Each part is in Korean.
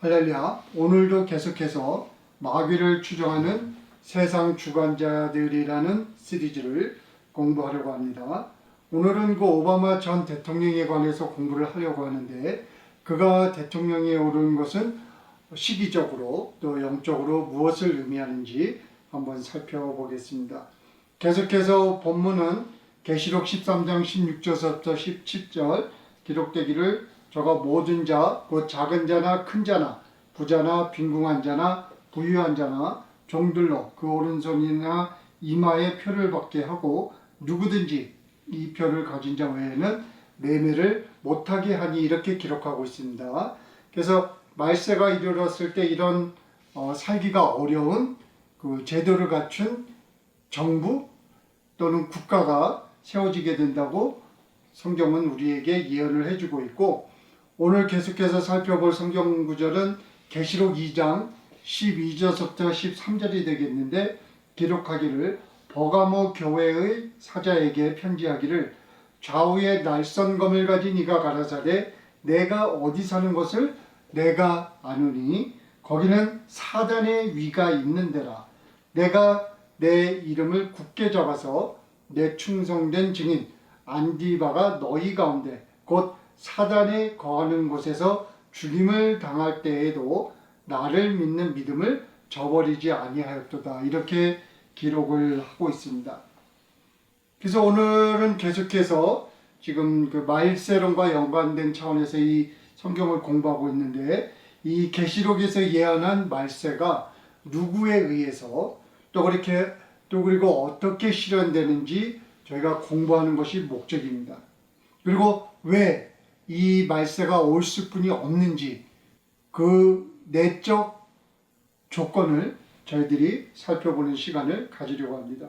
할렐루야. 오늘도 계속해서 마귀를 추종하는 세상 주관자들이라는 시리즈를 공부하려고 합니다. 오늘은 그 오바마 전 대통령에 관해서 공부를 하려고 하는데, 그가 대통령에 오른 것은 시기적으로 또 영적으로 무엇을 의미하는지 한번 살펴보겠습니다. 계속해서 본문은 계시록 13장 16절부터 17절 기록되기를 저가 모든 자, 곧 작은 자나 큰 자나 부자나 빈궁한 자나 부유한 자나 종들로 그 오른손이나 이마에 표를 받게 하고 누구든지 이 표를 가진 자 외에는 매매를 못하게 하니, 이렇게 기록하고 있습니다. 그래서 말세가 이르렀을 때 이런 살기가 어려운 그 제도를 갖춘 정부 또는 국가가 세워지게 된다고 성경은 우리에게 예언을 해주고 있고, 오늘 계속해서 살펴볼 성경 구절은 계시록 2장 12절부터 13절이 되겠는데, 기록하기를 버가모 교회의 사자에게 편지하기를 좌우에 날선검을 가진 이가 가라사대 내가 어디 사는 것을 내가 아노니 거기는 사단의 위가 있는 데라. 내가 내 이름을 굳게 잡아서 내 충성된 증인 안디바가 너희 가운데 곧 사단에 거하는 곳에서 죽임을 당할 때에도 나를 믿는 믿음을 저버리지 아니하였도다. 이렇게 기록을 하고 있습니다. 그래서 오늘은 계속해서 지금 그 말세론과 연관된 차원에서 이 성경을 공부하고 있는데, 이 계시록에서 예언한 말세가 누구에 의해서 또 그리고 어떻게 실현되는지 저희가 공부하는 것이 목적입니다. 그리고 왜 이 말세가 올 수뿐이 없는지 그 내적 조건을 저희들이 살펴보는 시간을 가지려고 합니다.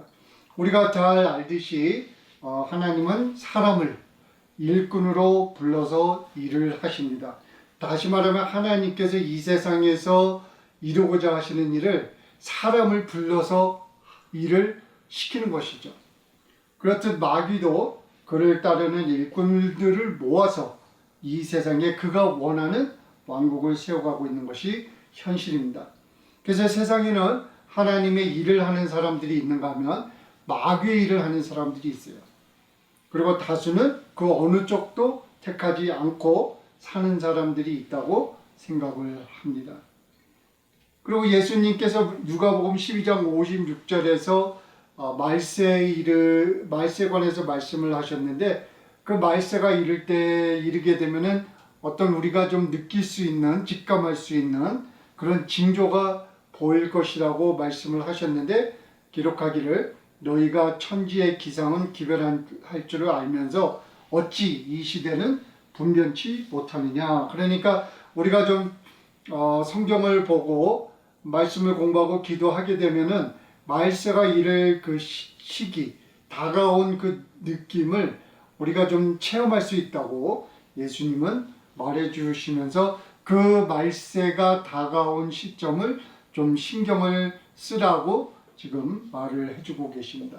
우리가 잘 알듯이 하나님은 사람을 일꾼으로 불러서 일을 하십니다. 다시 말하면 하나님께서 이 세상에서 이루고자 하시는 일을 사람을 불러서 일을 시키는 것이죠. 그렇듯 마귀도 그를 따르는 일꾼들을 모아서 이 세상에 그가 원하는 왕국을 세워가고 있는 것이 현실입니다. 그래서 세상에는 하나님의 일을 하는 사람들이 있는가 하면 마귀의 일을 하는 사람들이 있어요. 그리고 다수는 그 어느 쪽도 택하지 않고 사는 사람들이 있다고 생각을 합니다. 그리고 예수님께서 누가복음 12장 56절에서 말세에 관해서 말씀을 하셨는데, 그 말세가 이르게 되면은 어떤 우리가 좀 느낄 수 있는, 직감할 수 있는 그런 징조가 보일 것이라고 말씀을 하셨는데, 기록하기를 너희가 천지의 기상은 기별할 줄을 알면서 어찌 이 시대는 분변치 못하느냐. 그러니까 우리가 좀 성경을 보고 말씀을 공부하고 기도하게 되면은 말세가 이를 그 시기, 다가온 그 느낌을 우리가 좀 체험할 수 있다고 예수님은 말해주시면서 그 말세가 다가온 시점을 좀 신경을 쓰라고 지금 말을 해주고 계십니다.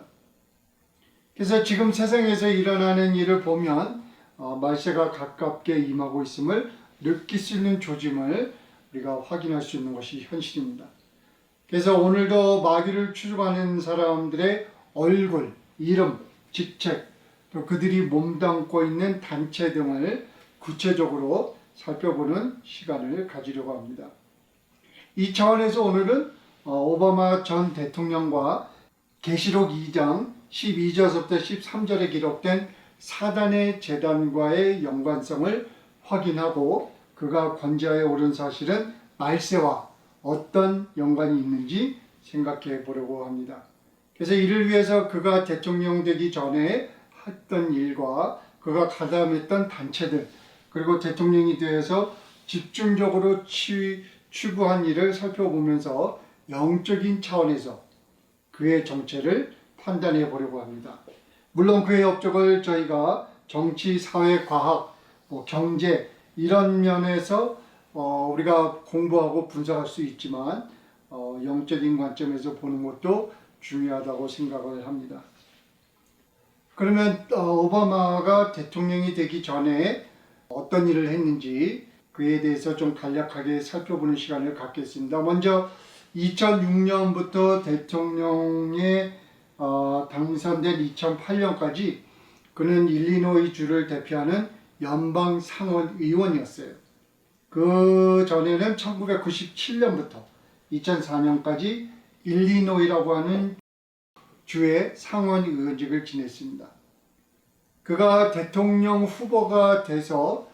그래서 지금 세상에서 일어나는 일을 보면 말세가 가깝게 임하고 있음을 느낄 수 있는 조짐을 우리가 확인할 수 있는 것이 현실입니다. 그래서 오늘도 마귀를 추종하는 사람들의 얼굴, 이름, 직책, 또 그들이 몸담고 있는 단체 등을 구체적으로 살펴보는 시간을 가지려고 합니다. 이 차원에서 오늘은 오바마 전 대통령과 계시록 2장 12절부터 13절에 기록된 사단의 재단과의 연관성을 확인하고 그가 권좌에 오른 사실은 말세와 어떤 연관이 있는지 생각해 보려고 합니다. 그래서 이를 위해서 그가 대통령 되기 전에 했던 일과 그가 가담했던 단체들, 그리고 대통령이 되어서 집중적으로 추구한 일을 살펴보면서 영적인 차원에서 그의 정체를 판단해 보려고 합니다. 물론 그의 업적을 저희가 정치, 사회, 과학, 경제 이런 면에서 우리가 공부하고 분석할 수 있지만 영적인 관점에서 보는 것도 중요하다고 생각을 합니다. 그러면 오바마가 대통령이 되기 전에 어떤 일을 했는지 그에 대해서 좀 간략하게 살펴보는 시간을 갖겠습니다. 먼저 2006년부터 대통령에 당선된 2008년까지 그는 일리노이 주를 대표하는 연방 상원 의원이었어요. 그 전에는 1997년부터 2004년까지 일리노이라고 하는 주의 상원 의원직을 지냈습니다. 그가 대통령 후보가 돼서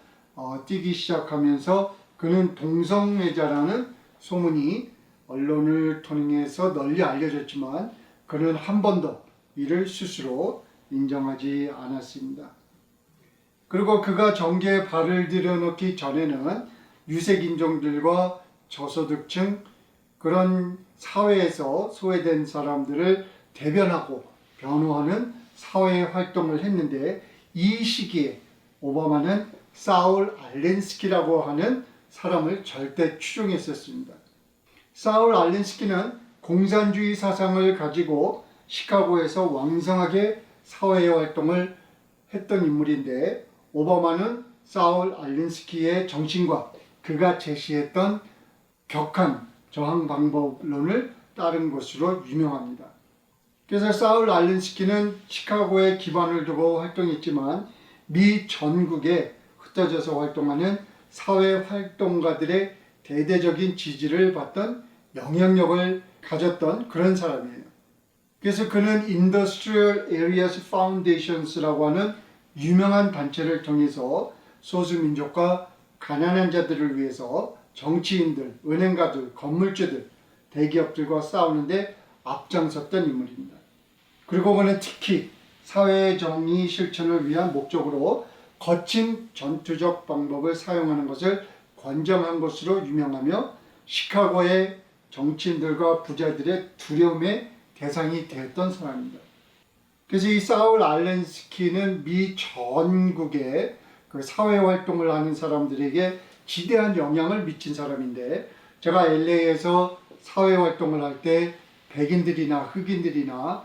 뛰기 시작하면서 그는 동성애자라는 소문이 언론을 통해서 널리 알려졌지만 그는 한 번도 이를 스스로 인정하지 않았습니다. 그리고 그가 정계에 발을 들여놓기 전에는 유색인종들과 저소득층 그런 사회에서 소외된 사람들을 대변하고 변호하는 사회 활동을 했는데 이 시기에 오바마는 사울 알렌스키라고 하는 사람을 절대 추종했었습니다. 사울 알렌스키는 공산주의 사상을 가지고 시카고에서 왕성하게 사회 활동을 했던 인물인데 오바마는 사울 알렌스키의 정신과 그가 제시했던 격한 저항 방법론을 따른 것으로 유명합니다. 그래서 사울 알렌스키는 시카고에 기반을 두고 활동했지만 미 전국에 흩어져서 활동하는 사회 활동가들의 대대적인 지지를 받던 영향력을 가졌던 그런 사람이에요. 그래서 그는 Industrial Areas Foundations라고 하는 유명한 단체를 통해서 소수민족과 가난한 자들을 위해서 정치인들, 은행가들, 건물주들, 대기업들과 싸우는데 앞장섰던 인물입니다. 그리고 그는 특히 사회정의 실천을 위한 목적으로 거친 전투적 방법을 사용하는 것을 권장한 것으로 유명하며 시카고의 정치인들과 부자들의 두려움의 대상이 되었던 사람입니다. 그래서 이 사울 알렌스키는 미 전국의 그 사회활동을 하는 사람들에게 지대한 영향을 미친 사람인데 제가 LA에서 사회활동을 할 때 백인들이나 흑인들이나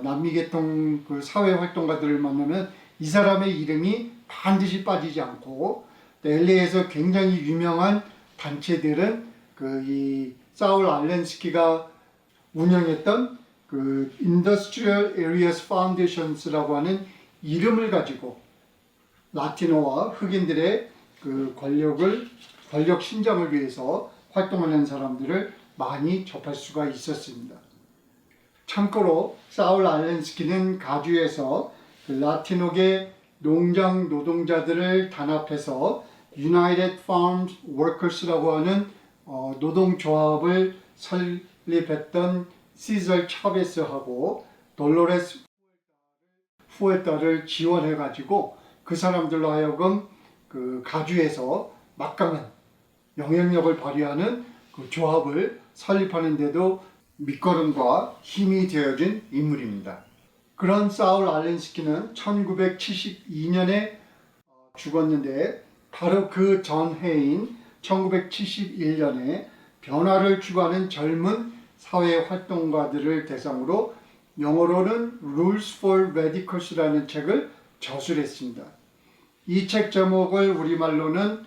남미계통 그 사회활동가들을 만나면 이 사람의 이름이 반드시 빠지지 않고 LA에서 굉장히 유명한 단체들은 이 사울 알렌스키가 운영했던 그 Industrial Areas Foundations라고 하는 이름을 가지고 라티노와 흑인들의 그 권력 신장을 위해서 활동하는 사람들을 많이 접할 수가 있었습니다. 참고로 사울 알렌스키는 가주에서 그 라티노계 농장 노동자들을 단합해서 United Farm Workers라고 하는 노동조합을 설립했던 시절 차베스하고 돌로레스 후에타를 지원해가지고 그 사람들로 하여금 그 가주에서 막강한 영향력을 발휘하는 그 조합을 설립하는 데도 밑거름과 힘이 되어준 인물입니다. 그런 사울 알렌스키는 1972년에 죽었는데 바로 그 전해인 1971년에 변화를 추구하는 젊은 사회활동가들을 대상으로 영어로는 Rules for Radicals라는 책을 저술했습니다. 이 책 제목을 우리말로는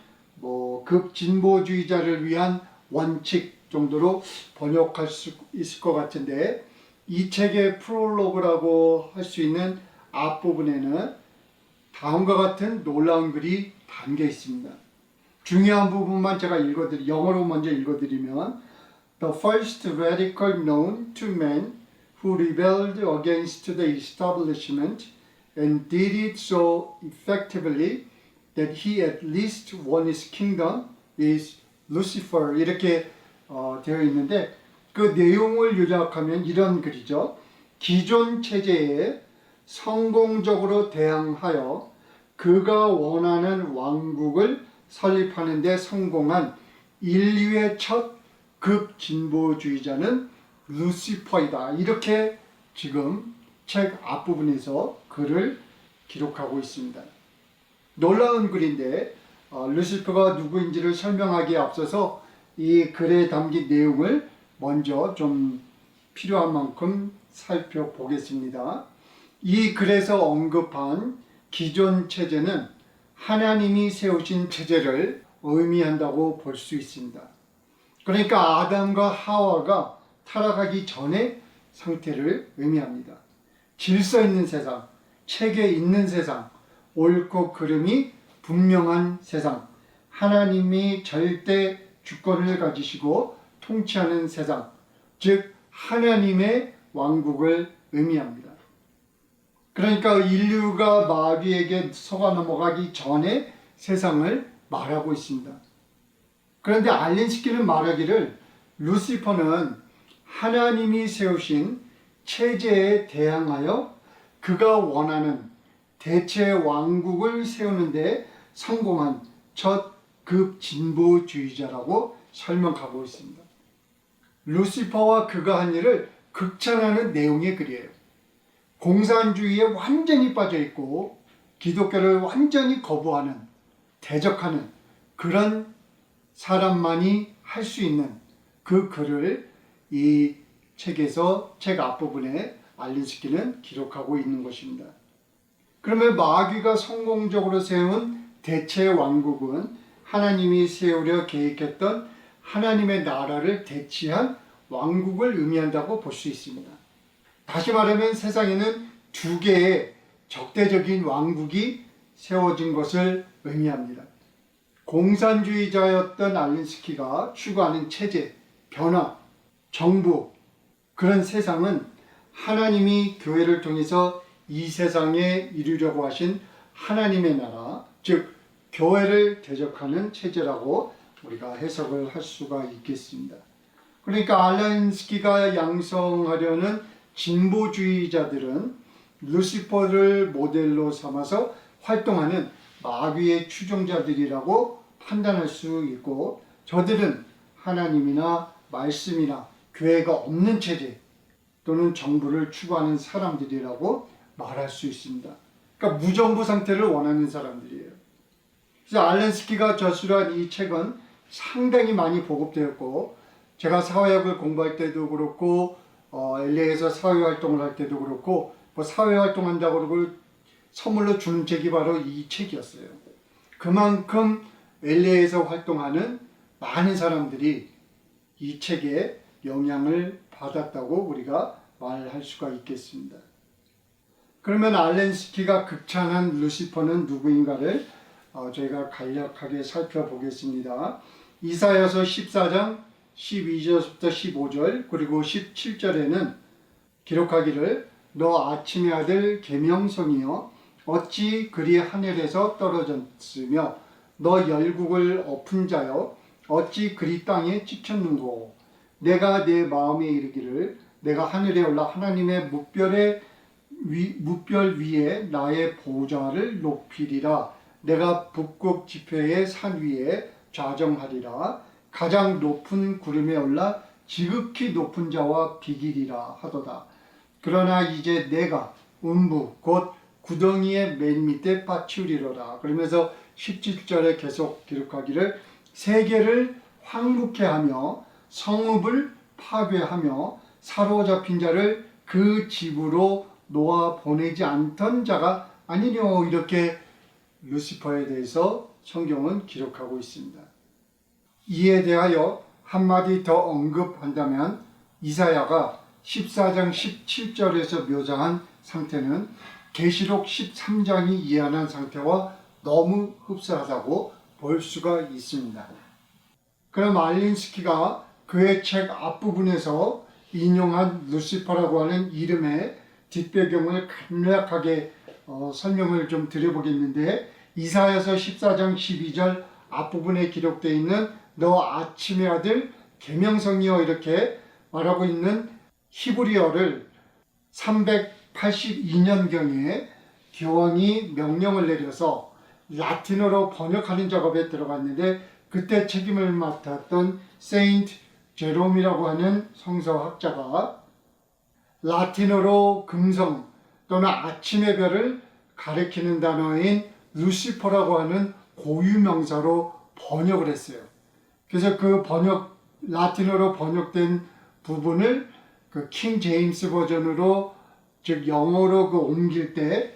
극진보주의자를 위한 원칙 정도로 번역할 수 있을 것 같은데 이 책의 프롤로그라고 할 수 있는 앞부분에는 다음과 같은 놀라운 글이 담겨 있습니다. 중요한 부분만 제가 영어로 먼저 읽어드리면 The first radical known to men who rebelled against the establishment and did it so effectively that he at least won his kingdom is Lucifer 이렇게 되어 있는데 그 내용을 요약하면 이런 글이죠. 기존 체제에 성공적으로 대항하여 그가 원하는 왕국을 설립하는 데 성공한 인류의 첫 극진보주의자는 루시퍼이다. 이렇게 지금 책 앞부분에서 글을 기록하고 있습니다. 놀라운 글인데 루시퍼가 누구인지를 설명하기에 앞서서 이 글에 담긴 내용을 먼저 좀 필요한 만큼 살펴보겠습니다. 이 글에서 언급한 기존 체제는 하나님이 세우신 체제를 의미한다고 볼 수 있습니다. 그러니까 아담과 하와가 타락하기 전의 상태를 의미합니다. 질서 있는 세상, 체계 있는 세상, 옳고 그름이 분명한 세상, 하나님이 절대 주권을 가지시고 통치하는 세상, 즉 하나님의 왕국을 의미합니다. 그러니까 인류가 마귀에게 속아 넘어가기 전에 세상을 말하고 있습니다. 그런데 알렌스키는 말하기를 루시퍼는 하나님이 세우신 체제에 대항하여 그가 원하는 대체 왕국을 세우는데 성공한 첫 극진보주의자라고 설명하고 있습니다. 루시퍼와 그가 한 일을 극찬하는 내용의 글이에요. 공산주의에 완전히 빠져 있고 기독교를 완전히 거부하는, 대적하는 그런 사람만이 할 수 있는 그 글을 이 책에서 책 앞부분에 알린스키는 기록하고 있는 것입니다. 그러면 마귀가 성공적으로 세운 대체 왕국은 하나님이 세우려 계획했던 하나님의 나라를 대치한 왕국을 의미한다고 볼 수 있습니다. 다시 말하면 세상에는 두 개의 적대적인 왕국이 세워진 것을 의미합니다. 공산주의자였던 알린스키가 추구하는 체제, 변화, 정부, 그런 세상은 하나님이 교회를 통해서 이 세상에 이루려고 하신 하나님의 나라, 즉 교회를 대적하는 체제라고 우리가 해석을 할 수가 있겠습니다. 그러니까 알렌스키가 양성하려는 진보주의자들은 루시퍼를 모델로 삼아서 활동하는 마귀의 추종자들이라고 판단할 수 있고, 저들은 하나님이나 말씀이나 교회가 없는 체제 또는 정부를 추구하는 사람들이라고 말할 수 있습니다. 그러니까 무정부 상태를 원하는 사람들이에요. 그래서 알렌스키가 저술한 이 책은 상당히 많이 보급되었고, 제가 사회학을 공부할 때도 그렇고 LA에서 사회활동을 할 때도 그렇고 사회활동한다고 그러고 선물로 주는 책이 바로 이 책이었어요. 그만큼 LA에서 활동하는 많은 사람들이 이 책에 영향을 받았다고 우리가 말할 수가 있겠습니다. 그러면 알렌스키가 극찬한 루시퍼는 누구인가를 저희가 간략하게 살펴보겠습니다. 이사야서 14장 12절부터 15절 그리고 17절에는 기록하기를 너 아침의 아들 계명성이여 어찌 그리 하늘에서 떨어졌으며 너 열국을 엎은 자여 어찌 그리 땅에 찍혔는고 내가 내 마음에 이르기를 내가 하늘에 올라 하나님의 무별 위에 나의 보좌를 높이리라 내가 북극 지폐의 산 위에 좌정하리라 가장 높은 구름에 올라 지극히 높은 자와 비기리라 하도다. 그러나 이제 내가 음부 곧 구덩이의 맨 밑에 빠치우리로라. 그러면서 17절에 계속 기록하기를 세계를 황무케 하며 성읍을 파괴하며 사로잡힌 자를 그 집으로 놓아 보내지 않던 자가 아니뇨. 이렇게 루시퍼에 대해서 성경은 기록하고 있습니다. 이에 대하여 한마디 더 언급한다면 이사야가 14장 17절에서 묘사한 상태는 계시록 13장이 이해하는 상태와 너무 흡사하다고 볼 수가 있습니다. 그럼 알린스키가 그의 책 앞부분에서 인용한 루시퍼라고 하는 이름의 뒷배경을 간략하게 설명을 좀 드려보겠는데 이사야서 14장 12절 앞부분에 기록되어 있는 너 아침의 아들 계명성이여 이렇게 말하고 있는 히브리어를 382년경에 교황이 명령을 내려서 라틴어로 번역하는 작업에 들어갔는데 그때 책임을 맡았던 세인트 제롬이라고 하는 성서학자가 라틴어로 금성 또는 아침의 별을 가리키는 단어인 루시퍼라고 하는 고유명사로 번역을 했어요. 그래서 그 라틴어로 번역된 부분을 그 킹 제임스 버전으로 즉 영어로 그 옮길 때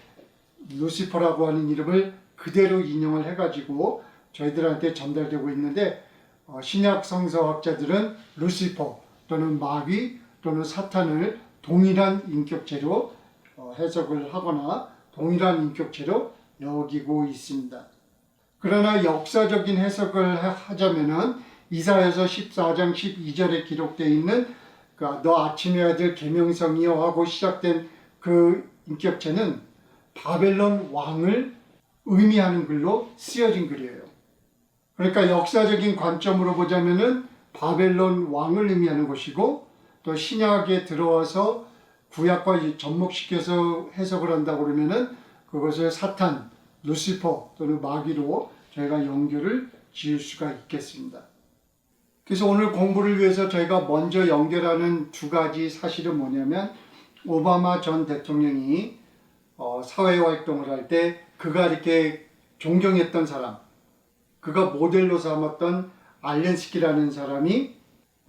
루시퍼라고 하는 이름을 그대로 인용을 해가지고 저희들한테 전달되고 있는데 신약 성서학자들은 루시퍼 또는 마귀 또는 사탄을 동일한 인격체로 해석을 하거나 동일한 인격체로 여기고 있습니다. 그러나 역사적인 해석을 하자면은 이사야서 14장 12절에 기록되어 있는 너 아침의 아들 계명성이여 하고 시작된 그 인격체는 바벨론 왕을 의미하는 글로 쓰여진 글이에요. 그러니까 역사적인 관점으로 보자면은 바벨론 왕을 의미하는 것이고 또 신약에 들어와서 구약과 접목시켜서 해석을 한다고 그러면은 그것을 사탄, 루시퍼 또는 마귀로 저희가 연결을 지을 수가 있겠습니다. 그래서 오늘 공부를 위해서 저희가 먼저 연결하는 두 가지 사실은 뭐냐면 오바마 전 대통령이 사회활동을 할 때 그가 이렇게 존경했던 사람, 그가 모델로 삼았던 알렌스키라는 사람이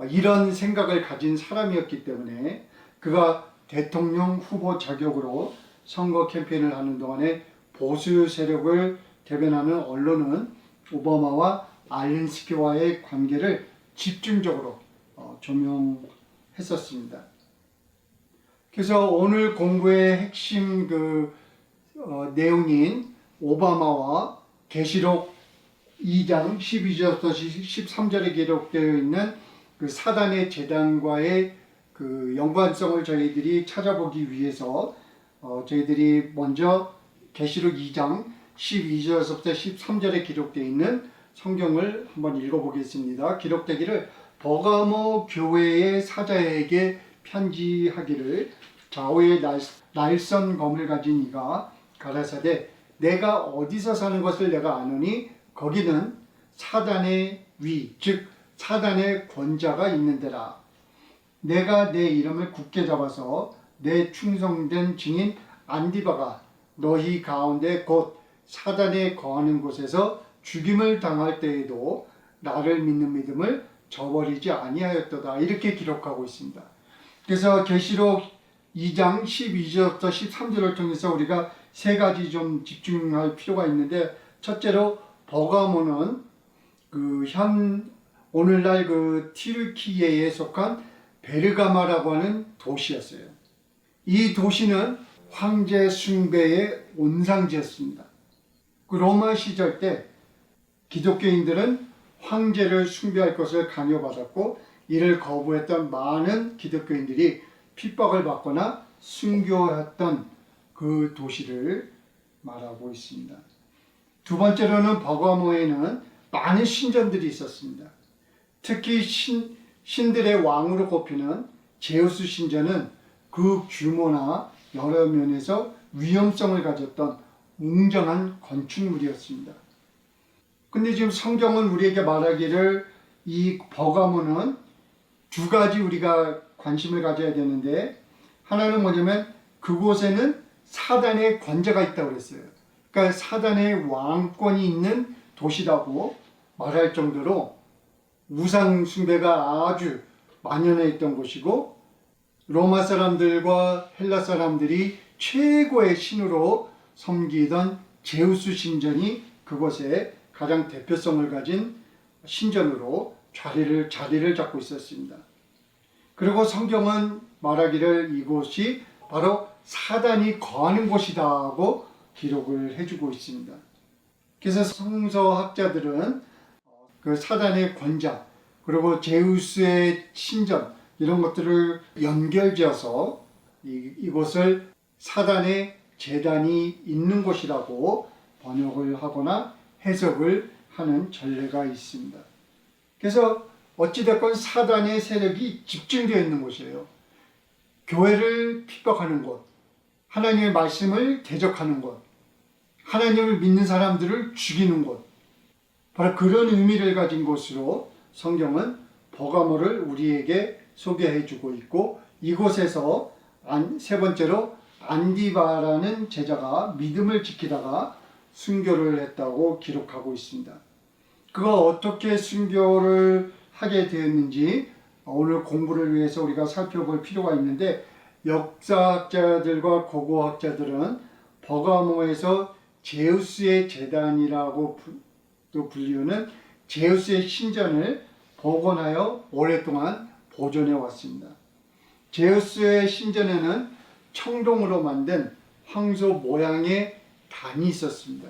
이런 생각을 가진 사람이었기 때문에 그가 대통령 후보 자격으로 선거 캠페인을 하는 동안에 보수 세력을 대변하는 언론은 오바마와 알렌스키와의 관계를 집중적으로 조명했었습니다. 그래서 오늘 공부의 핵심 내용인 오바마와 계시록 2장 12절부터 13절에 기록되어 있는 그 사단의 재단과의 그 연관성을 저희들이 찾아보기 위해서 저희들이 먼저 계시록 2장 12절부터 13절에 기록되어 있는 성경을 한번 읽어보겠습니다. 기록되기를 버가모 교회의 사자에게 편지하기를 좌우에 날선 검을 가진 이가 가라사대 내가 어디서 사는 것을 내가 아노니 거기는 사단의 위, 즉 사단의 권자가 있는 데라. 내가 내 이름을 굳게 잡아서 내 충성된 증인 안디바가 너희 가운데 곧 사단에 거하는 곳에서 죽임을 당할 때에도 나를 믿는 믿음을 저버리지 아니하였도다. 이렇게 기록하고 있습니다. 그래서 계시록 2장 12절부터 13절을 통해서 우리가 세 가지 좀 집중할 필요가 있는데 첫째로 버가모는 오늘날 튀르키예에 속한 베르가마라고 하는 도시였어요. 이 도시는 황제 숭배의 온상지였습니다. 로마 시절 때 기독교인들은 황제를 숭배할 것을 강요받았고 이를 거부했던 많은 기독교인들이 핍박을 받거나 순교했던 그 도시를 말하고 있습니다. 두 번째로는 버가모에는 많은 신전들이 있었습니다. 특히 신들의 왕으로 꼽히는 제우스 신전은 그 규모나 여러 면에서 위험성을 가졌던 웅장한 건축물이었습니다. 근데 지금 성경은 우리에게 말하기를 이 버가모는 두 가지 우리가 관심을 가져야 되는데 하나는 뭐냐면 그곳에는 사단의 권자가 있다고 그랬어요. 그러니까 사단의 왕권이 있는 도시라고 말할 정도로 우상 숭배가 아주 만연해 있던 곳이고 로마 사람들과 헬라 사람들이 최고의 신으로 섬기던 제우스 신전이 그곳에 가장 대표성을 가진 신전으로 자리를 잡고 있었습니다. 그리고 성경은 말하기를 이곳이 바로 사단이 거하는 곳이다고 기록을 해주고 있습니다. 그래서 성서학자들은 그 사단의 권자 그리고 제우스의 신전 이런 것들을 연결지어서 이곳을 사단의 재단이 있는 곳이라고 번역을 하거나 해석을 하는 전례가 있습니다. 그래서 어찌됐건 사단의 세력이 집중되어 있는 곳이에요. 교회를 핍박하는 곳, 하나님의 말씀을 대적하는 곳, 하나님을 믿는 사람들을 죽이는 곳, 바로 그런 의미를 가진 곳으로 성경은 버가모를 우리에게 소개해 주고 있고 이곳에서 세 번째로 안디바라는 제자가 믿음을 지키다가 순교를 했다고 기록하고 있습니다. 그가 어떻게 순교를 하게 되었는지 오늘 공부를 위해서 우리가 살펴볼 필요가 있는데 역사학자들과 고고학자들은 버가모에서 제우스의 재단이라고 불리우는 제우스의 신전을 복원하여 오랫동안 보존해 왔습니다. 제우스의 신전에는 청동으로 만든 황소 모양의 단이 있었습니다.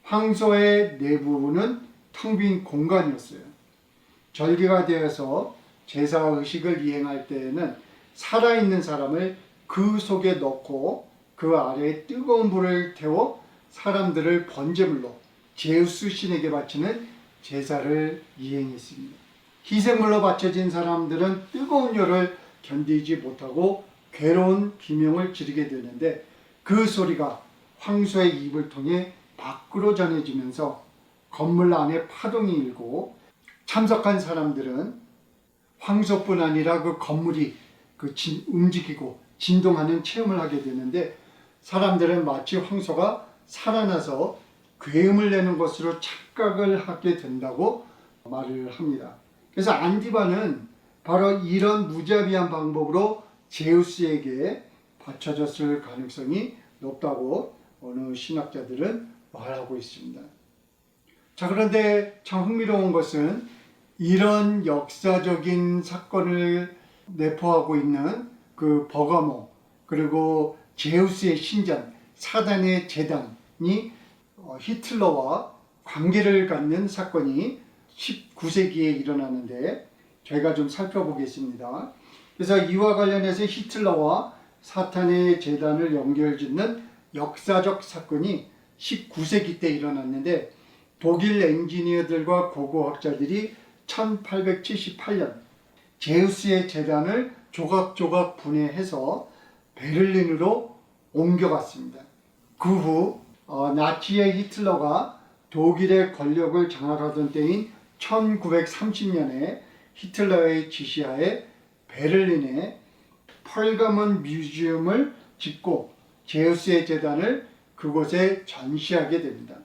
황소의 내부는 텅 빈 공간이었어요. 절기가 되어서 제사 의식을 이행할 때에는 살아있는 사람을 그 속에 넣고 그 아래에 뜨거운 불을 태워 사람들을 번제물로 제우스 신에게 바치는 제사를 이행했습니다. 희생물로 바쳐진 사람들은 뜨거운 열을 견디지 못하고 괴로운 비명을 지르게 되는데 그 소리가 황소의 입을 통해 밖으로 전해지면서 건물 안에 파동이 일고 참석한 사람들은 황소뿐 아니라 그 건물이 움직이고 진동하는 체험을 하게 되는데 사람들은 마치 황소가 살아나서 괴음을 내는 것으로 착각을 하게 된다고 말을 합니다. 그래서 안디바는 바로 이런 무자비한 방법으로 제우스에게 바쳐졌을 가능성이 높다고 어느 신학자들은 말하고 있습니다. 자, 그런데 참 흥미로운 것은 이런 역사적인 사건을 내포하고 있는 그 버가모 그리고 제우스의 신전, 사단의 제단이 히틀러와 관계를 갖는 사건이 19세기에 일어나는데 저희가 좀 살펴보겠습니다. 그래서 이와 관련해서 히틀러와 사탄의 제단을 연결짓는 역사적 사건이 19세기 때 일어났는데 독일 엔지니어들과 고고학자들이 1878년 제우스의 제단을 조각조각 분해해서 베를린으로 옮겨갔습니다. 그 후 나치의 히틀러가 독일의 권력을 장악하던 때인 1930년에 히틀러의 지시하에 베를린에 펄가몬 뮤지엄을 짓고 제우스의 제단을 그곳에 전시하게 됩니다.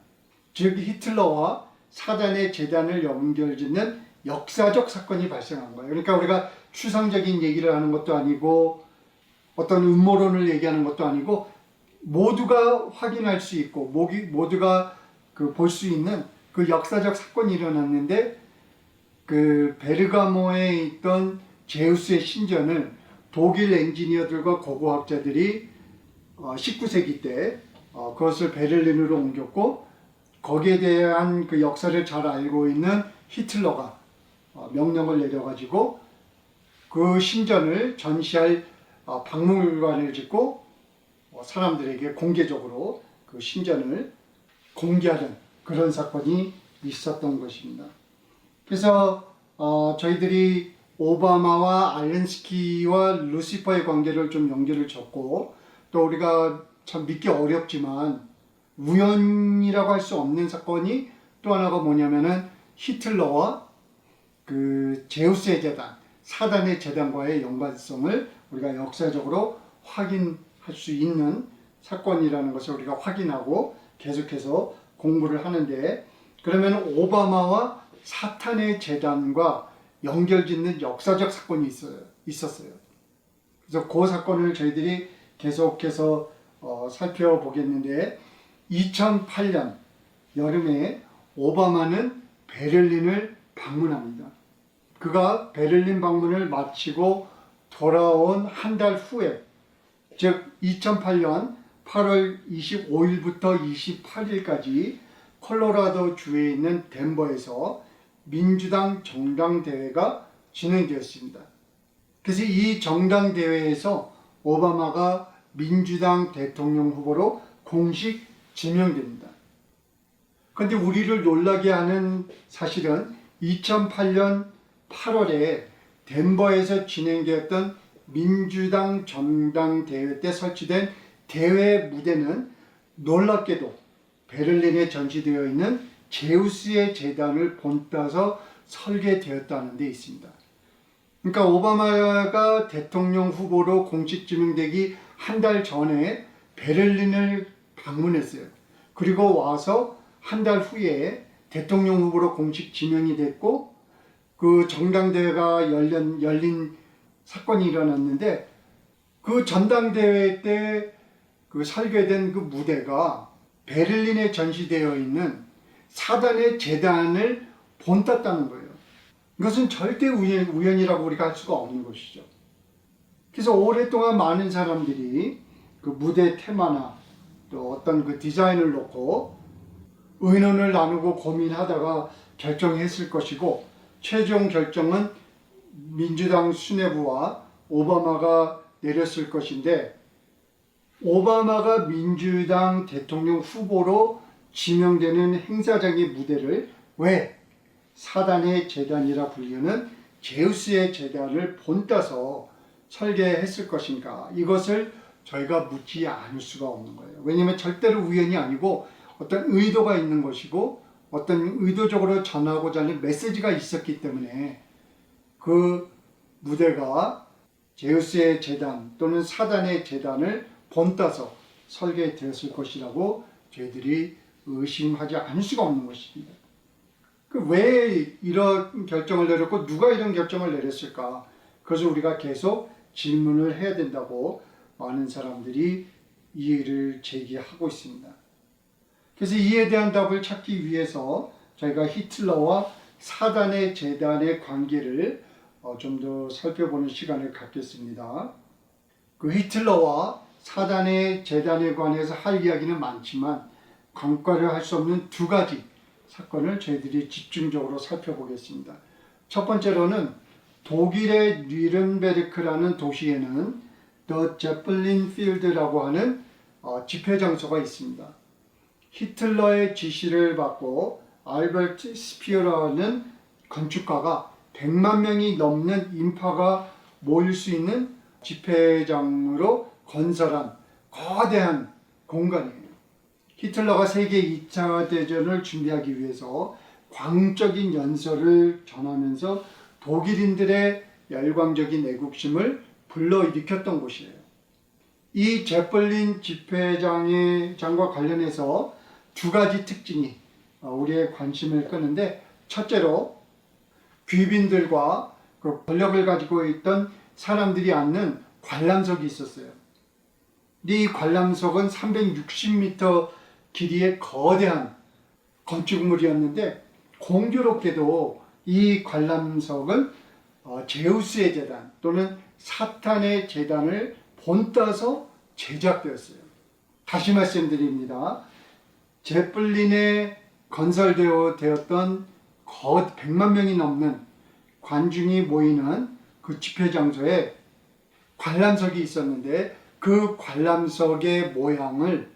즉 히틀러와 사단의 제단을 연결짓는 역사적 사건이 발생한 거예요. 그러니까 우리가 추상적인 얘기를 하는 것도 아니고 어떤 음모론을 얘기하는 것도 아니고 모두가 확인할 수 있고 모두가 볼 수 있는 그 역사적 사건이 일어났는데 그 베르가모에 있던 제우스의 신전을 독일 엔지니어들과 고고학자들이 19세기 때 그것을 베를린으로 옮겼고 거기에 대한 그 역사를 잘 알고 있는 히틀러가 명령을 내려가지고 그 신전을 전시할 박물관을 짓고 사람들에게 공개적으로 그 신전을 공개하는 그런 사건이 있었던 것입니다. 그래서 저희들이 오바마와 알렌스키와 루시퍼의 관계를 좀 연결을 졌고 또 우리가 참 믿기 어렵지만 우연이라고 할 수 없는 사건이 또 하나가 뭐냐면은 히틀러와 그 제우스의 제단, 사단의 제단과의 연관성을 우리가 역사적으로 확인할 수 있는 사건이라는 것을 우리가 확인하고 계속해서 공부를 하는데 그러면 오바마와 사탄의 제단과 연결짓는 역사적 사건이 있었어요. 그래서 그 사건을 저희들이 계속해서 살펴보겠는데 2008년 여름에 오바마는 베를린을 방문합니다. 그가 베를린 방문을 마치고 돌아온 한 달 후에 즉 2008년 8월 25일부터 28일까지 콜로라도 주에 있는 덴버에서 민주당 정당대회가 진행되었습니다. 그래서 이 정당대회에서 오바마가 민주당 대통령 후보로 공식 지명됩니다. 그런데 우리를 놀라게 하는 사실은 2008년 8월에 덴버에서 진행되었던 민주당 정당대회 때 설치된 대회 무대는 놀랍게도 베를린에 전시되어 있는 제우스의 제단을 본따서 설계되었다는 데 있습니다. 그러니까 오바마가 대통령 후보로 공식 지명되기 한 달 전에 베를린을 방문했어요. 그리고 와서 한 달 후에 대통령 후보로 공식 지명이 됐고 그 정당대회가 열린 사건이 일어났는데 그 전당대회 때 그 설계된 그 무대가 베를린에 전시되어 있는 사단의 재단을 본땄다는 거예요. 이것은 절대 우연이라고 우리가 할 수가 없는 것이죠. 그래서 오랫동안 많은 사람들이 그 무대 테마나 또 어떤 그 디자인을 놓고 의논을 나누고 고민하다가 결정했을 것이고, 최종 결정은 민주당 수뇌부와 오바마가 내렸을 것인데, 오바마가 민주당 대통령 후보로 지명되는 행사장의 무대를 왜 사단의 재단이라 불리는 제우스의 재단을 본따서 설계했을 것인가? 이것을 저희가 묻지 않을 수가 없는 거예요. 왜냐하면 절대로 우연이 아니고 어떤 의도가 있는 것이고 어떤 의도적으로 전하고자 하는 메시지가 있었기 때문에 그 무대가 제우스의 재단 또는 사단의 재단을 본따서 설계되었을 것이라고 저희들이 의심하지 않을 수가 없는 것입니다. 왜 이런 결정을 내렸고 누가 이런 결정을 내렸을까? 그것을 우리가 계속 질문을 해야 된다고 많은 사람들이 이의를 제기하고 있습니다. 그래서 이에 대한 답을 찾기 위해서 저희가 히틀러와 사단의 재단의 관계를 좀 더 살펴보는 시간을 갖겠습니다. 그 히틀러와 사단의 재단에 관해서 할 이야기는 많지만 간과를 할 수 없는 두 가지 사건을 저희들이 집중적으로 살펴보겠습니다. 첫 번째로는 독일의 뉘른베르크라는 도시에는 더 제플린 필드라고 하는 집회 장소가 있습니다. 히틀러의 지시를 받고 알버트 스피어라는 건축가가 100만 명이 넘는 인파가 모일 수 있는 집회장으로 건설한 거대한 공간이에요. 히틀러가 세계 2차 대전을 준비하기 위해서 광적인 연설을 전하면서 독일인들의 열광적인 애국심을 불러일으켰던 곳이에요. 이 제플린 집회장과 관련해서 두 가지 특징이 우리의 관심을 끄는데, 첫째로 귀빈들과 그 권력을 가지고 있던 사람들이 앉는 관람석이 있었어요. 이 관람석은 360m 길이의 거대한 건축물이었는데, 공교롭게도 이 관람석은 제우스의 재단 또는 사탄의 재단을 본따서 제작되었어요. 다시 말씀드립니다. 제플린에 건설되었던 100만 명이 넘는 관중이 모이는 그 집회 장소에 관람석이 있었는데, 그 관람석의 모양을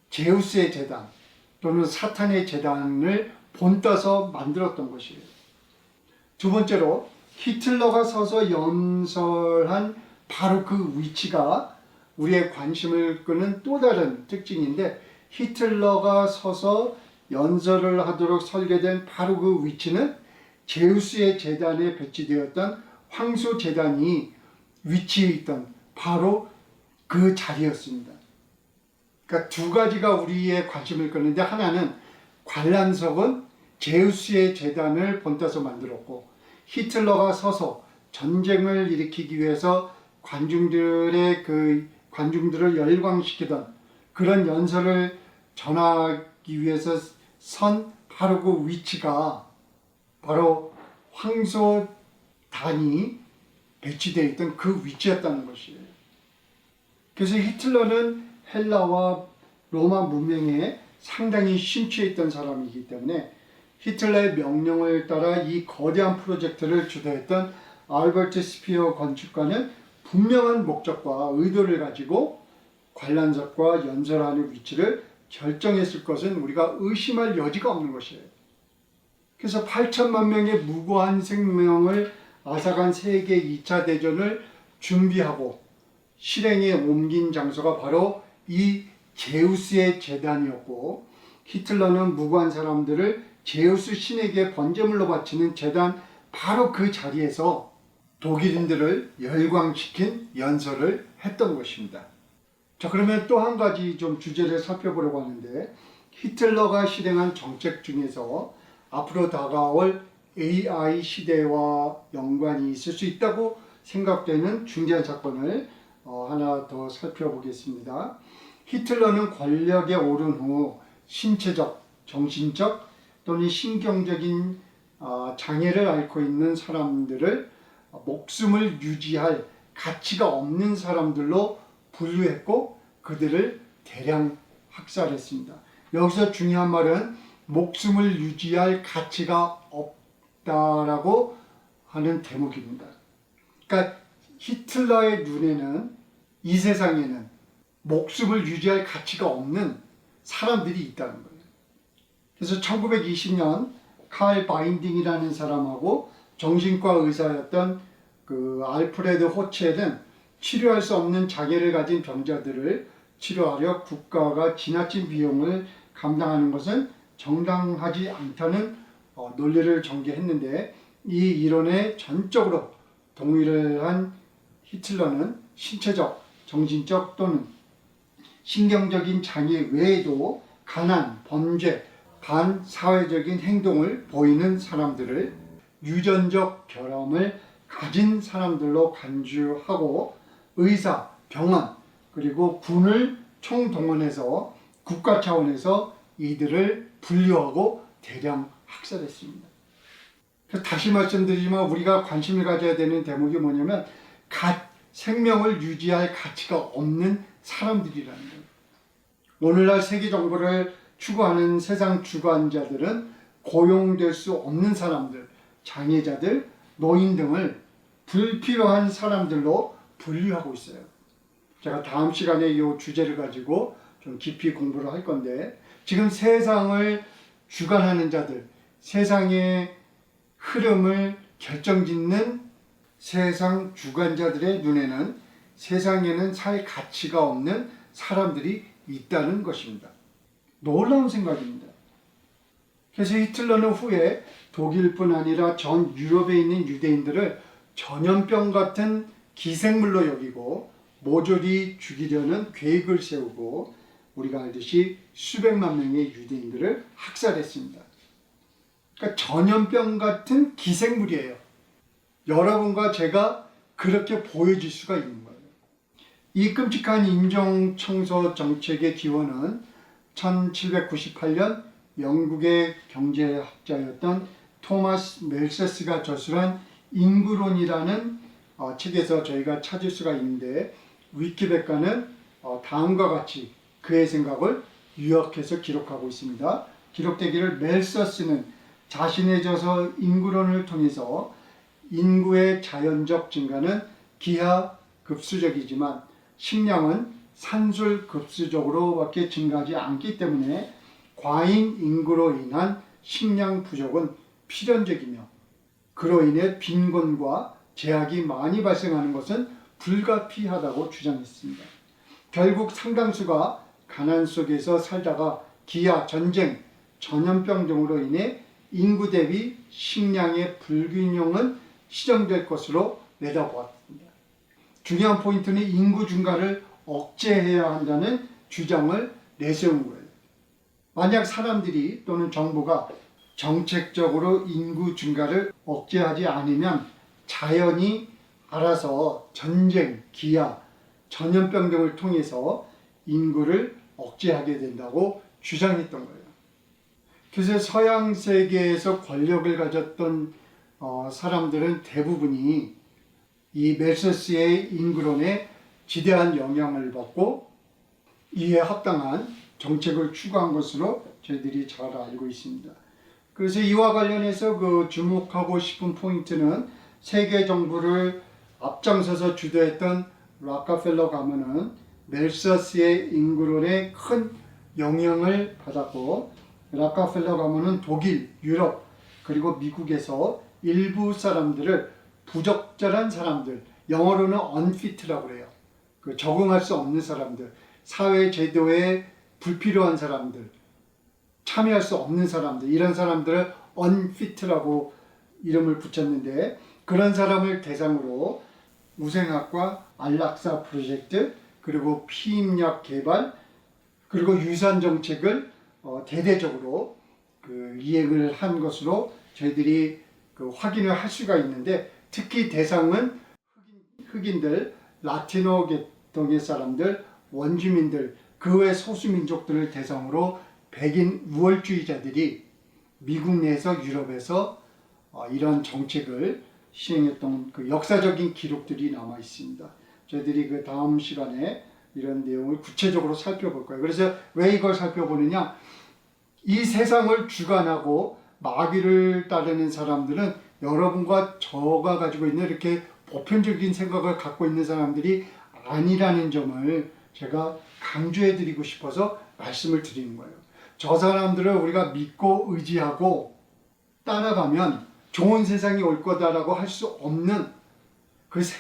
제우스의 재단 또는 사탄의 재단을 본따서 만들었던 것이에요. 두 번째로 히틀러가 서서 연설한 바로 그 위치가 우리의 관심을 끄는 또 다른 특징인데, 히틀러가 서서 연설을 하도록 설계된 바로 그 위치는 제우스의 재단에 배치되었던 황소 재단이 위치해 있던 바로 그 자리였습니다. 그러니까 두 가지가 우리의 관심을 끄는데, 하나는 관람석은 제우스의 재단을 본따서 만들었고, 히틀러가 서서 전쟁을 일으키기 위해서 관중들을 열광시키던 그런 연설을 전하기 위해서 선 바로 그 위치가 바로 황소단이 배치되어 있던 그 위치였다는 것이에요. 그래서 히틀러는 헬라와 로마 문명에 상당히 심취해 있던 사람이기 때문에 히틀러의 명령을 따라 이 거대한 프로젝트를 주도했던 알버트 스피어 건축가는 분명한 목적과 의도를 가지고 관람석과 연설하는 위치를 결정했을 것은 우리가 의심할 여지가 없는 것이에요. 그래서 8천만 명의 무고한 생명을 앗아간 세계 2차 대전을 준비하고 실행에 옮긴 장소가 바로 이 제우스의 재단이었고, 히틀러는 무고한 사람들을 제우스 신에게 번제물로 바치는 재단 바로 그 자리에서 독일인들을 열광시킨 연설을 했던 것입니다. 자, 그러면 또 한 가지 좀 주제를 살펴보려고 하는데, 히틀러가 실행한 정책 중에서 앞으로 다가올 AI 시대와 연관이 있을 수 있다고 생각되는 중대한 사건을 하나 더 살펴보겠습니다. 히틀러는 권력에 오른 후 신체적, 정신적, 또는 신경적인 장애를 앓고 있는 사람들을 목숨을 유지할 가치가 없는 사람들로 분류했고 그들을 대량 학살했습니다. 여기서 중요한 말은 목숨을 유지할 가치가 없다라고 하는 대목입니다. 그러니까 히틀러의 눈에는 이 세상에는 목숨을 유지할 가치가 없는 사람들이 있다는 거예요. 그래서 1920년 칼 바인딩이라는 사람하고 정신과 의사였던 그 알프레드 호첼은 치료할 수 없는 장애를 가진 병자들을 치료하려 국가가 지나친 비용을 감당하는 것은 정당하지 않다는 논리를 전개했는데 이 이론에 전적으로 동의를 한 히틀러는 신체적, 정신적 또는 신경적인 장애 외에도 가난, 범죄, 반사회적인 행동을 보이는 사람들을 유전적 결함을 가진 사람들로 간주하고 의사, 병원, 그리고 군을 총동원해서 국가 차원에서 이들을 분류하고 대량 학살했습니다. 다시 말씀드리지만 우리가 관심을 가져야 되는 대목이 뭐냐면 생명을 유지할 가치가 없는 사람들이라는 거예요. 오늘날 세계 정부를 추구하는 세상 주관자들은 고용될 수 없는 사람들, 장애자들, 노인 등을 불필요한 사람들로 분류하고 있어요. 제가 다음 시간에 이 주제를 가지고 좀 깊이 공부를 할 건데 지금 세상을 주관하는 자들, 세상의 흐름을 결정짓는 세상 주관자들의 눈에는 세상에는 살 가치가 없는 사람들이 있다는 것입니다. 놀라운 생각입니다. 그래서 히틀러는 후에 독일뿐 아니라 전 유럽에 있는 유대인들을 전염병 같은 기생물로 여기고 모조리 죽이려는 계획을 세우고 우리가 알듯이 수백만 명의 유대인들을 학살했습니다. 그러니까 전염병 같은 기생물이에요. 여러분과 제가 그렇게 보여질 수가 있는 거예요. 이 끔찍한 인종청소 정책의 기원은 1798년 영국의 경제학자였던 토마스 멜세스가 저술한 인구론이라는 책에서 저희가 찾을 수가 있는데 위키백과는 다음과 같이 그의 생각을 요약해서 기록하고 있습니다. 기록되기를 멜세스는 자신의 저서 인구론을 통해서 인구의 자연적 증가는 기하급수적이지만 식량은 산술급수적으로밖에 증가하지 않기 때문에 과잉 인구로 인한 식량 부족은 필연적이며 그로 인해 빈곤과 제약이 많이 발생하는 것은 불가피하다고 주장했습니다. 결국 상당수가 가난 속에서 살다가 기아, 전쟁, 전염병 등으로 인해 인구 대비 식량의 불균형은 시정될 것으로 내다보았습니다. 중요한 포인트는 인구 증가를 억제해야 한다는 주장을 내세운 거예요. 만약 사람들이 또는 정부가 정책적으로 인구 증가를 억제하지 않으면 자연이 알아서 전쟁, 기아, 전염병 등을 통해서 인구를 억제하게 된다고 주장했던 거예요. 그래서 서양 세계에서 권력을 가졌던 사람들은 대부분이 이 멜세스의 인구론에 지대한 영향을 받고 이에 합당한 정책을 추구한 것으로 저희들이 잘 알고 있습니다. 그래서 이와 관련해서 주목하고 싶은 포인트는 세계 정부를 앞장서서 주도했던 락카펠러 가문은 멜세스의 인구론에 큰 영향을 받았고 락카펠러 가문은 독일, 유럽 그리고 미국에서 일부 사람들을 부적절한 사람들, 영어로는 unfit라고 그래요. 적응할 수 없는 사람들, 사회 제도에 불필요한 사람들, 참여할 수 없는 사람들, 이런 사람들을 unfit라고 이름을 붙였는데 그런 사람을 대상으로 우생학과 안락사 프로젝트, 그리고 피임약 개발, 그리고 유산 정책을 대대적으로 이행을 한 것으로 저희들이 확인을 할 수가 있는데 특히 대상은 흑인들, 라티노 계통의 사람들, 원주민들, 그 외 소수민족들을 대상으로 백인 우월주의자들이 미국 내에서 유럽에서 이런 정책을 시행했던 그 역사적인 기록들이 남아 있습니다. 저희들이 그 다음 시간에 이런 내용을 구체적으로 살펴볼 거예요. 그래서 왜 이걸 살펴보느냐? 이 세상을 주관하고 마귀를 따르는 사람들은 여러분과 저가 가지고 있는 이렇게 보편적인 생각을 갖고 있는 사람들이 아니라는 점을 제가 강조해 드리고 싶어서 말씀을 드리는 거예요. 저 사람들을 우리가 믿고 의지하고 따라가면 좋은 세상이 올 거다라고 할 수 없는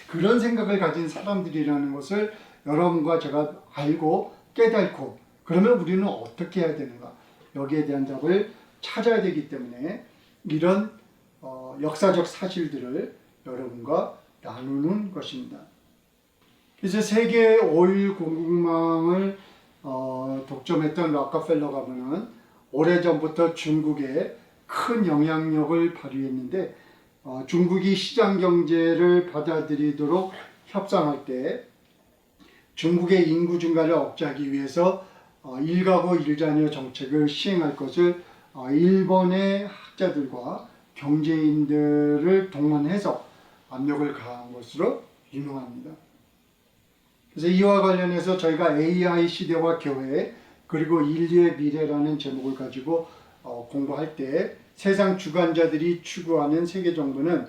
그런 생각을 가진 사람들이라는 것을 여러분과 제가 알고 깨닫고, 그러면 우리는 어떻게 해야 되는가? 여기에 대한 답을 찾아야 되기 때문에 이런 역사적 사실들을 여러분과 나누는 것입니다. 그래서 세계 오일 공급망을 독점했던 록펠러 가문은 오래전부터 중국에 큰 영향력을 발휘했는데, 중국이 시장 경제를 받아들이도록 협상할 때 중국의 인구 증가를 억제하기 위해서 일가구 일자녀 정책을 시행할 것을 일본의 학자들과 경제인들을 동원해서 압력을 가한 것으로 유명합니다. 그래서 이와 관련해서 저희가 AI 시대와 교회 그리고 인류의 미래라는 제목을 가지고 공부할 때 세상 주관자들이 추구하는 세계 정부는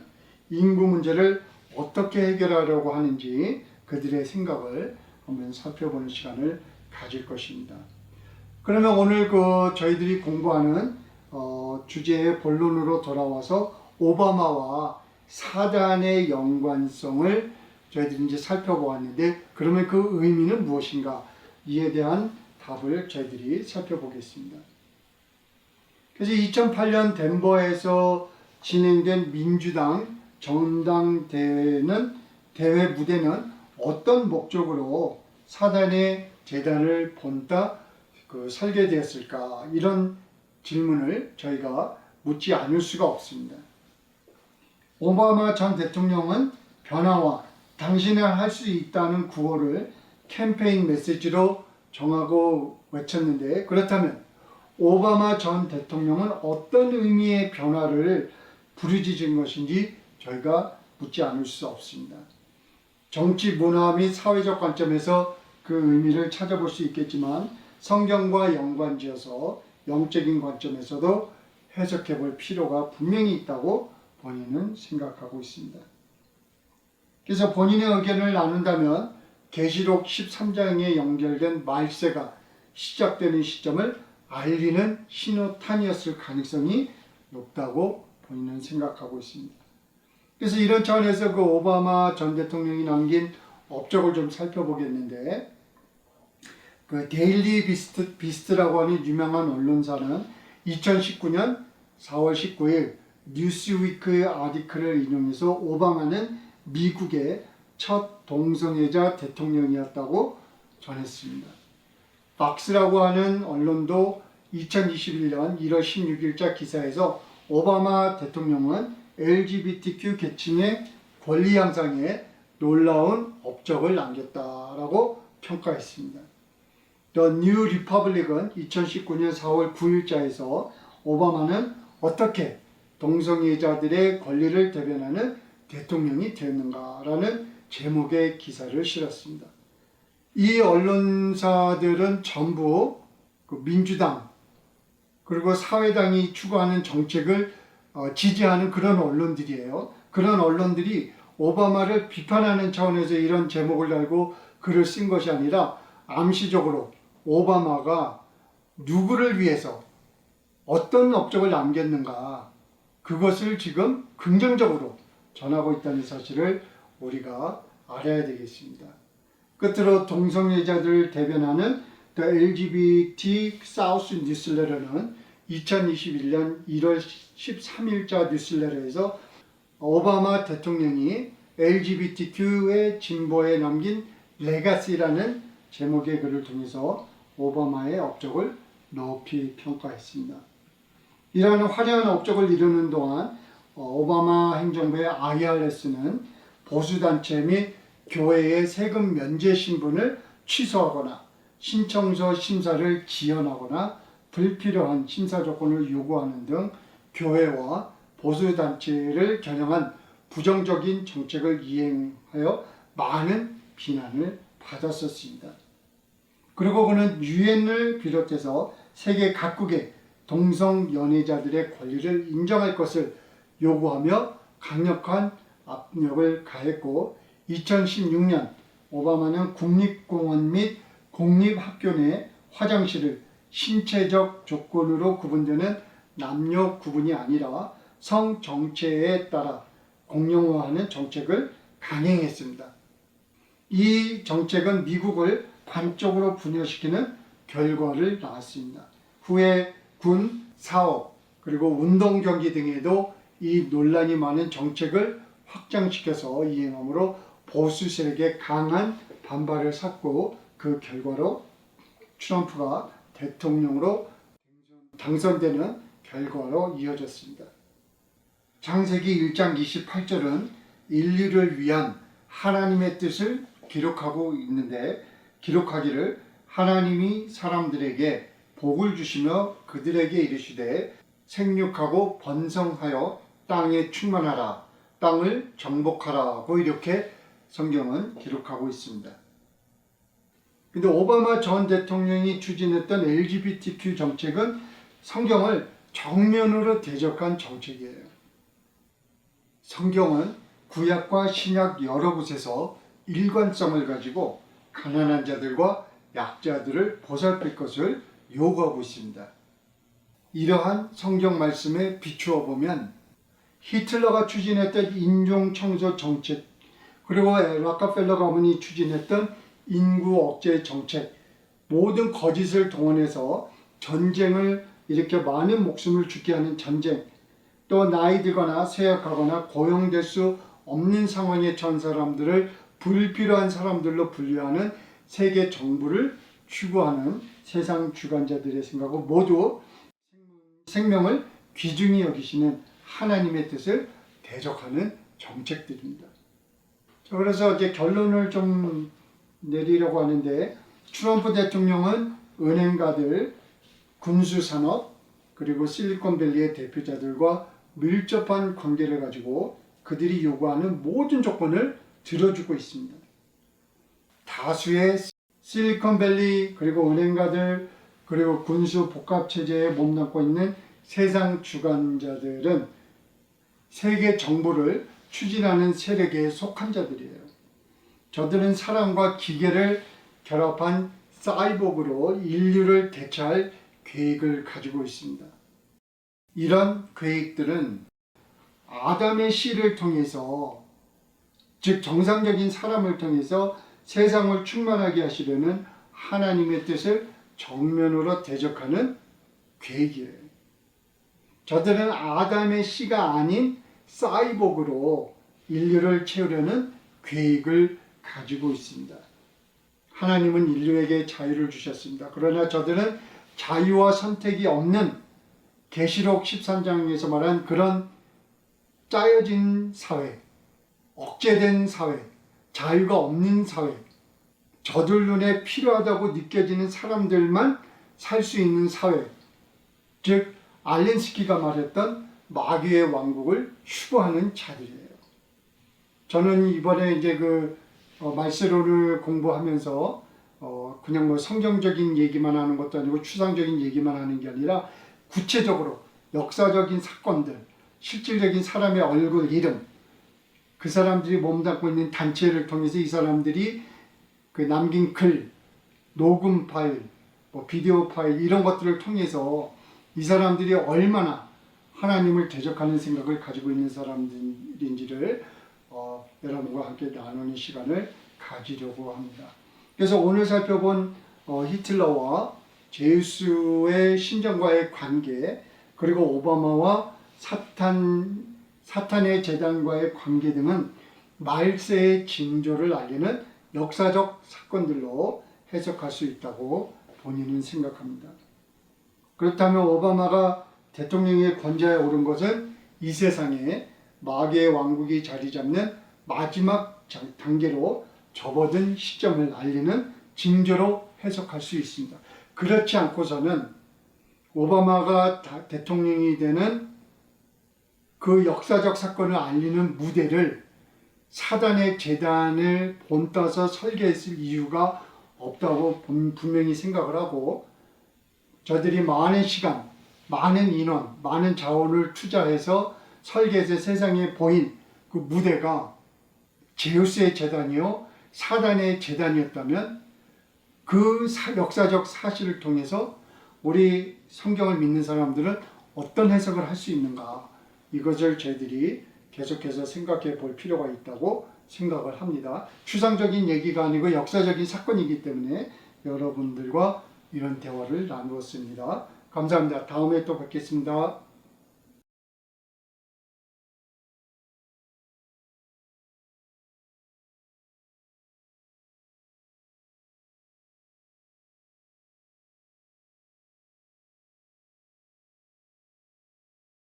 인구 문제를 어떻게 해결하려고 하는지 그들의 생각을 한번 살펴보는 시간을 가질 것입니다. 그러면 오늘 저희들이 공부하는 주제의 본론으로 돌아와서 오바마와 사단의 연관성을 저희들이 이제 살펴보았는데, 그러면 그 의미는 무엇인가? 이에 대한 답을 저희들이 살펴보겠습니다. 그래서 2008년 덴버에서 진행된 민주당 전당대회 무대는 어떤 목적으로 사단의 재단을 본따 설계되었을까? 이런 질문을 저희가 묻지 않을 수가 없습니다. 오바마 전 대통령은 변화와 당신은 할 수 있다는 구호를 캠페인 메시지로 정하고 외쳤는데, 그렇다면 오바마 전 대통령은 어떤 의미의 변화를 부르짖은 것인지 저희가 묻지 않을 수 없습니다. 정치, 문화 및 사회적 관점에서 그 의미를 찾아볼 수 있겠지만 성경과 연관지어서 영적인 관점에서도 해석해 볼 필요가 분명히 있다고 본인은 생각하고 있습니다. 그래서 본인의 의견을 나눈다면 계시록 13장에 연결된 말세가 시작되는 시점을 알리는 신호탄이었을 가능성이 높다고 본인은 생각하고 있습니다. 그래서 이런 차원에서 그 오바마 전 대통령이 남긴 업적을 좀 살펴보겠는데, 그 데일리 비스트라고 하는 유명한 언론사는 2019년 4월 19일 뉴스위크의 아티클을 인용해서 오바마는 미국의 첫 동성애자 대통령이었다고 전했습니다. 박스라고 하는 언론도 2021년 1월 16일자 기사에서 오바마 대통령은 LGBTQ 계층의 권리 향상에 놀라운 업적을 남겼다라고 평가했습니다. The New Republic은 2019년 4월 9일자에서 오바마는 어떻게 동성애자들의 권리를 대변하는 대통령이 되었는가라는 제목의 기사를 실었습니다. 이 언론사들은 전부 민주당 그리고 사회당이 추구하는 정책을 지지하는 그런 언론들이에요. 그런 언론들이 오바마를 비판하는 차원에서 이런 제목을 달고 글을 쓴 것이 아니라 암시적으로 오바마가 누구를 위해서 어떤 업적을 남겼는가, 그것을 지금 긍정적으로 전하고 있다는 사실을 우리가 알아야 되겠습니다. 끝으로 동성애자들을 대변하는 The LGBT South 뉴스레터는 2021년 1월 13일자 뉴스레터에서 오바마 대통령이 LGBTQ의 진보에 남긴 레가시라는 제목의 글을 통해서 오바마의 업적을 높이 평가했습니다. 이러한 화려한 업적을 이루는 동안 오바마 행정부의 IRS는 보수단체 및 교회의 세금 면제 신분을 취소하거나 신청서 심사를 지연하거나 불필요한 심사 조건을 요구하는 등 교회와 보수단체를 겨냥한 부정적인 정책을 이행하여 많은 비난을 받았었습니다. 그리고 그는 유엔을 비롯해서 세계 각국의 동성 연애자들의 권리를 인정할 것을 요구하며 강력한 압력을 가했고 2016년 오바마는 국립공원 및 공립학교 내 화장실을 신체적 조건으로 구분되는 남녀 구분이 아니라 성 정체에 따라 공용화하는 정책을 강행했습니다. 이 정책은 미국을 반쪽으로 분열시키는 결과를 낳았습니다. 후에 군, 사업, 그리고 운동 경기 등에도 이 논란이 많은 정책을 확장시켜서 이행함으로 보수 세력의 강한 반발을 샀고 그 결과로 트럼프가 대통령으로 당선되는 결과로 이어졌습니다. 창세기 1장 28절은 인류를 위한 하나님의 뜻을 기록하고 있는데 기록하기를 하나님이 사람들에게 복을 주시며 그들에게 이르시되 생육하고 번성하여 땅에 충만하라 땅을 정복하라고 이렇게 성경은 기록하고 있습니다. 근데 오바마 전 대통령이 추진했던 LGBTQ 정책은 성경을 정면으로 대적한 정책이에요. 성경은 구약과 신약 여러 곳에서 일관성을 가지고 가난한 자들과 약자들을 보살필 것을 요구하고 있습니다. 이러한 성경 말씀에 비추어 보면 히틀러가 추진했던 인종 청소 정책 그리고 락카펠러 가문이 추진했던 인구 억제 정책 모든 거짓을 동원해서 전쟁을 일으켜 많은 목숨을 죽게 하는 전쟁 또 나이 들거나 쇠약하거나 고용될 수 없는 상황에 처한 사람들을 불필요한 사람들로 분류하는 세계 정부를 추구하는 세상 주관자들의 생각은 모두 생명을 귀중히 여기시는 하나님의 뜻을 대적하는 정책들입니다. 그래서 이제 결론을 좀 내리려고 하는데 트럼프 대통령은 은행가들, 군수산업, 그리고 실리콘밸리의 대표자들과 밀접한 관계를 가지고 그들이 요구하는 모든 조건을 들어주고 있습니다. 다수의 실리콘밸리 그리고 은행가들 그리고 군수 복합체제에 몸담고 있는 세상 주관자들은 세계 정부를 추진하는 세력에 속한 자들이에요. 저들은 사람과 기계를 결합한 사이보그로 인류를 대체할 계획을 가지고 있습니다. 이런 계획들은 아담의 씨를 통해서 즉 정상적인 사람을 통해서 세상을 충만하게 하시려는 하나님의 뜻을 정면으로 대적하는 계획이에요. 저들은 아담의 씨가 아닌 사이보그로 인류를 채우려는 계획을 가지고 있습니다. 하나님은 인류에게 자유를 주셨습니다. 그러나 저들은 자유와 선택이 없는 계시록 13장에서 말한 그런 짜여진 사회, 억제된 사회, 자유가 없는 사회, 저들 눈에 필요하다고 느껴지는 사람들만 살 수 있는 사회, 즉 알렌스키가 말했던 마귀의 왕국을 추구하는 자들이에요. 저는 이번에 이제 말세로를 공부하면서 그냥 뭐 성경적인 얘기만 하는 것도 아니고 추상적인 얘기만 하는 게 아니라 구체적으로 역사적인 사건들, 실질적인 사람의 얼굴, 이름, 그 사람들이 몸담고 있는 단체를 통해서 이 사람들이 그 남긴 글, 녹음 파일, 비디오 파일 이런 것들을 통해서 이 사람들이 얼마나 하나님을 대적하는 생각을 가지고 있는 사람들인지를 여러분과 함께 나누는 시간을 가지려고 합니다. 그래서 오늘 살펴본 히틀러와 제우스의 신전과의 관계 그리고 오바마와 사탄의 재단과의 관계 등은 말세의 징조를 알리는 역사적 사건들로 해석할 수 있다고 본인은 생각합니다. 그렇다면 오바마가 대통령의 권좌에 오른 것은 이 세상에 마귀의 왕국이 자리 잡는 마지막 단계로 접어든 시점을 알리는 징조로 해석할 수 있습니다. 그렇지 않고서는 오바마가 대통령이 되는 그 역사적 사건을 알리는 무대를 사단의 재단을 본따서 설계했을 이유가 없다고 분명히 생각을 하고, 저들이 많은 시간, 많은 인원, 많은 자원을 투자해서 설계해서 세상에 보인 그 무대가 제우스의 재단이요 사단의 재단이었다면, 그 역사적 사실을 통해서 우리 성경을 믿는 사람들은 어떤 해석을 할 수 있는가, 이것을 저희들이 계속해서 생각해 볼 필요가 있다고 생각을 합니다. 추상적인 얘기가 아니고 역사적인 사건이기 때문에 여러분들과 이런 대화를 나누었습니다. 감사합니다. 다음에 또 뵙겠습니다.